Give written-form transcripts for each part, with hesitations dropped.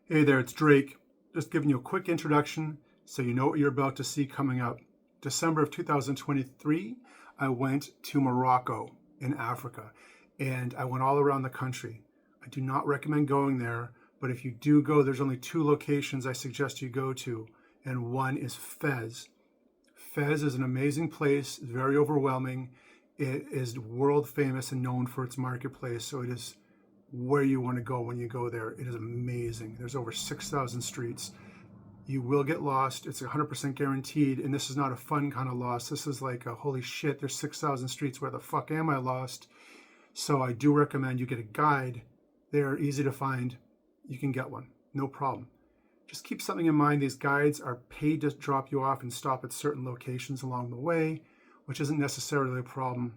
Hey there, it's Drake. Just giving you a quick introduction so you know what you're about to see coming up. December of 2023, I went to Morocco in Africa, and I went all around the country. I do not recommend going there, but if you do go, there's only two locations I suggest you go to, and one is Fez. Fez is an amazing place, very overwhelming. It is world famous and known for its marketplace, so it is where you want to go when you go there. It is amazing. There's over 6,000 streets. You will get lost. It's 100% guaranteed, and this is not a fun kind of lost. This is like a holy shit, there's 6,000 streets. Where the fuck am I lost? So I do recommend you get a guide. They're easy to find. You can get one, no problem. Just keep something in mind. These guides are paid to drop you off and stop at certain locations along the way, which isn't necessarily a problem,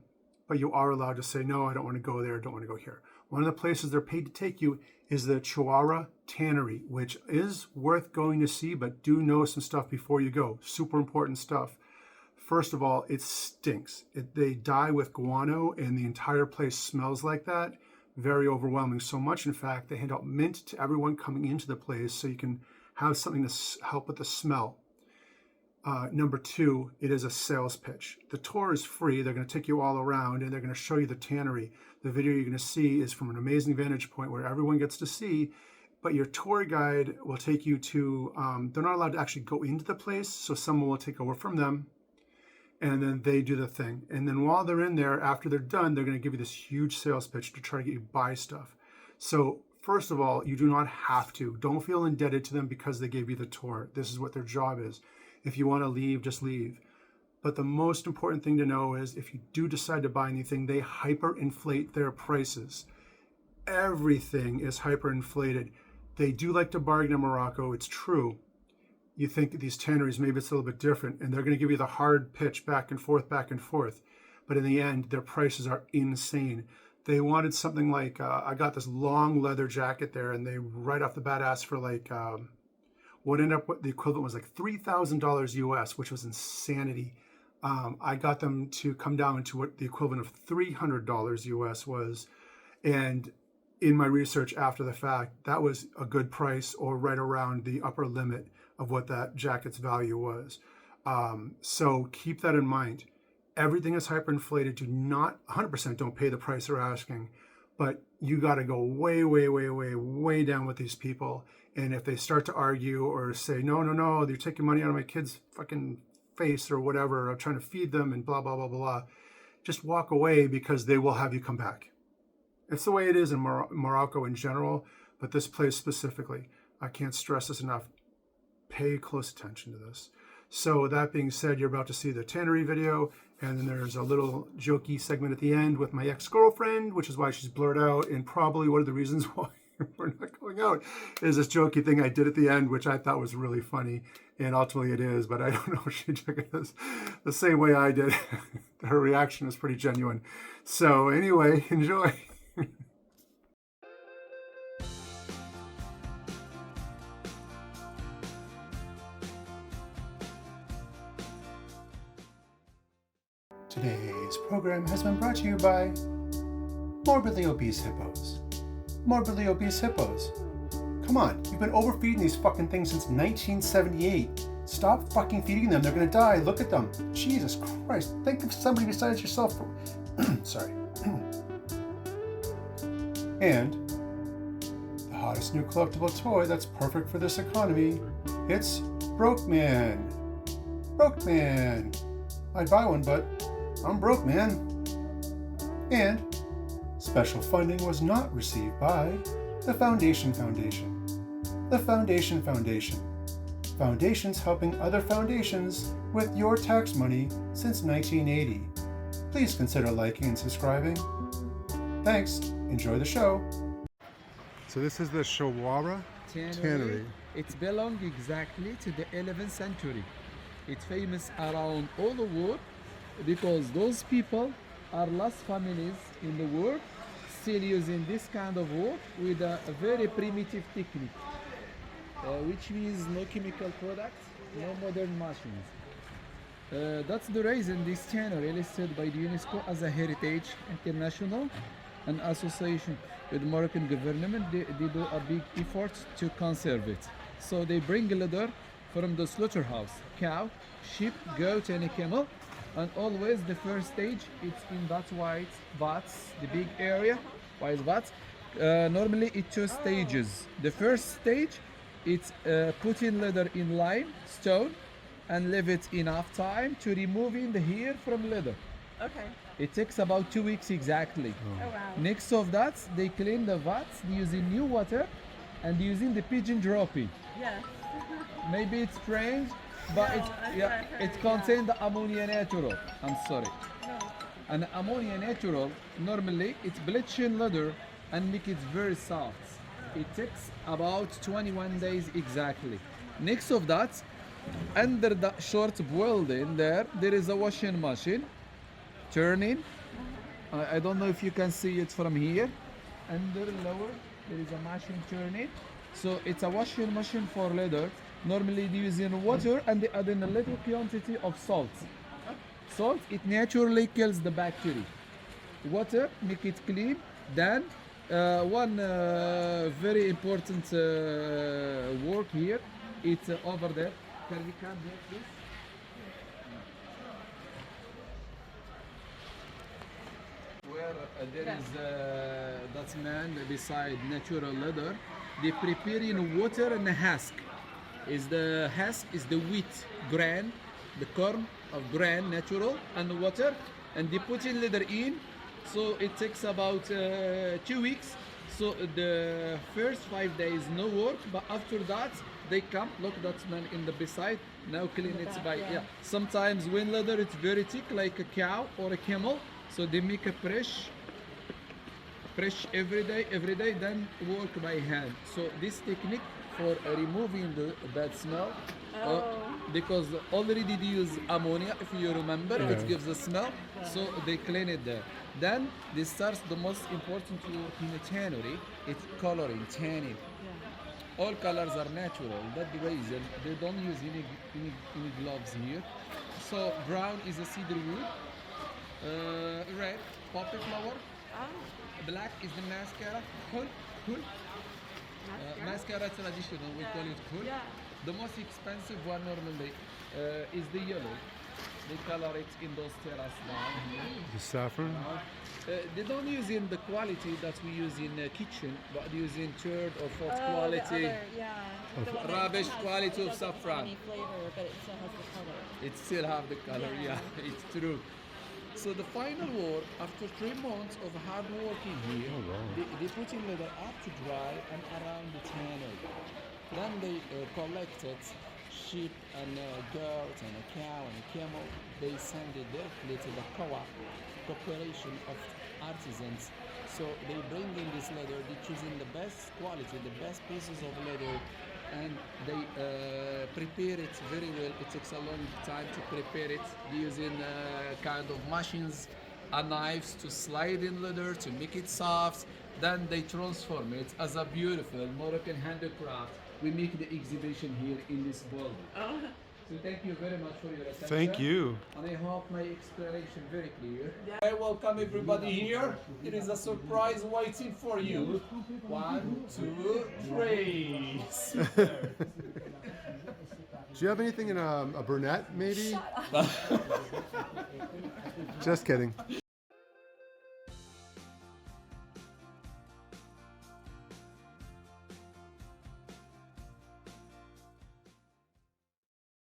but you are allowed to say, no, I don't want to go there, I don't want to go here. One of the places they're paid to take you is the Chouara Tannery, which is worth going to see, but do know some stuff before you go. Super important stuff. First of all, it stinks. They dye with guano, and the entire place smells like that. Very overwhelming. So much, in fact, they hand out mint to everyone coming into the place so you can have something to help with the smell. Number two, it is a sales pitch. The tour is free. They're going to take you all around, and they're going to show you the tannery. The video you're going to see is from an amazing vantage point where everyone gets to see, but your tour guide will take you to, they're not allowed to actually go into the place, so someone will take over from them, and then they do the thing. And then while they're in there, after they're done, they're going to give you this huge sales pitch to try to get you to buy stuff. So first of all, you do not have to. Don't feel indebted to them because they gave you the tour. This is what their job is. If you want to leave, just leave. But the most important thing to know is if you do decide to buy anything, they hyperinflate their prices. Everything is hyperinflated. They do like to bargain in Morocco. It's true. You think these tanneries, maybe it's a little bit different, and they're going to give you the hard pitch back and forth, back and forth. But in the end, their prices are insane. They wanted something like, I got this long leather jacket there, and they right off the bat asked for like, what ended up, what the equivalent was like $3,000 US, which was insanity. I got them to come down to what the equivalent of $300 US was. And in my research after the fact, that was a good price or right around the upper limit of what that jacket's value was. So keep that in mind. Everything is hyperinflated. Do not, 100% don't pay the price they're asking, but you got to go way, way, way, way, way down with these people. And if they start to argue or say, no, no, no, they're taking money out of my kid's fucking face or whatever, I'm trying to feed them and blah, blah, blah, blah, just walk away because they will have you come back. It's the way it is in Morocco in general, but this place specifically. I can't stress this enough. Pay close attention to this. So that being said, you're about to see the tannery video, and then there's a little jokey segment at the end with my ex-girlfriend, which is why she's blurred out, and probably one of the reasons why we're not going out is this jokey thing I did at the end, which I thought was really funny, and ultimately it is, but I don't know if she took it as the same way I did. Her reaction was pretty genuine. So anyway, enjoy. Today's program has been brought to you by Morbidly Obese Hippos. Morbidly Obese Hippos. Come on, you've been overfeeding these fucking things since 1978. Stop fucking feeding them. They're gonna die. Look at them. Jesus Christ. Think of somebody besides yourself. Sorry. And the hottest new collectible toy that's perfect for this economy. It's Broke Man. Broke Man. I'd buy one, but I'm broke, man. And special funding was not received by the Foundation Foundation. The Foundation Foundation. Foundations helping other foundations with your tax money since 1980. Please consider liking and subscribing. Thanks. Enjoy the show. So this is the Chouara Tannery. It belongs exactly to the 11th century. It's famous around all the world because those people are last families in the world still using this kind of work with a very primitive technique, which means no chemical products, no modern machines. That's the reason this channel is listed by the UNESCO as a Heritage International an association with Moroccan government, they do a big effort to conserve it. So they bring leather from the slaughterhouse, cow, sheep, goat, and a camel. And always the first stage, it's in that white vats, the big area, white vats. Normally it's two stages. The first stage, it's putting leather in limestone and leave it enough time to removing the hair from leather. Okay. It takes about 2 weeks exactly. Oh wow. Next of that, they clean the vats using new water and using the pigeon dropping. Yes. Maybe it's strange, but No, it's that's yeah, what I've heard, it contains the ammonia natural. I'm sorry. No. And ammonia natural, normally it's bleaching leather and make it very soft. It takes about 21 days exactly. Next of that, under the short welding there is a washing machine turning. I don't know if you can see it from here. Under lower, there is a machine turning. So it's a washing machine for leather. Normally they using water and they add in a little quantity of salt. Salt, it naturally kills the bacteria. Water, make it clean. Then one very important work here, it's over there. Can we come here, please? Where there is that man beside natural leather, they preparing water and a husk. The husk is the wheat grain, the corn of grain natural and water, and they put in leather in. So it takes about 2 weeks. So the first 5 days no work, but after that they come. Look, that man in the beside now clean it by Sometimes when leather it's very thick like a cow or a camel, so they make a fresh every day, then work by hand. So this technique for removing the bad smell, because already they use ammonia, if you remember, it gives a smell, so they clean it there. Then this starts the most important work in the tannery, it's coloring, tanning. All colors are natural, that's the reason they don't use any gloves here. So brown is a cedar wood, red poppy flower, black is the mascara, cool. Mascara traditional, we call it cool. Yeah. The most expensive one normally is the yellow. They color it in those terrace down here. The saffron? They don't use in the quality that we use in the kitchen, but they use in third or fourth The quality. other, the one that Rubbish has- quality of doesn't have saffron. any flavor, but it still has the color. It still have the color, Yeah. it's true. So the final work, after 3 months of hard working here, they put in leather up to dry and around the tannery. Then they collected sheep and a goat and a cow and a camel. They send it directly to the corporation of artisans. So they bring in this leather, they choosing the best quality, the best pieces of leather, and they prepare it very well. It takes a long time to prepare it using kind of machines and knives to slide in leather to make it soft. Then they transform it as a beautiful Moroccan handicraft. We make the exhibition here in this building. So thank you very much for your attention. Thank you. And I hope my explanation very clear. I welcome everybody here. It is a surprise waiting for you. 1, 2, 3. Do you have anything in a brunette, maybe? Just kidding.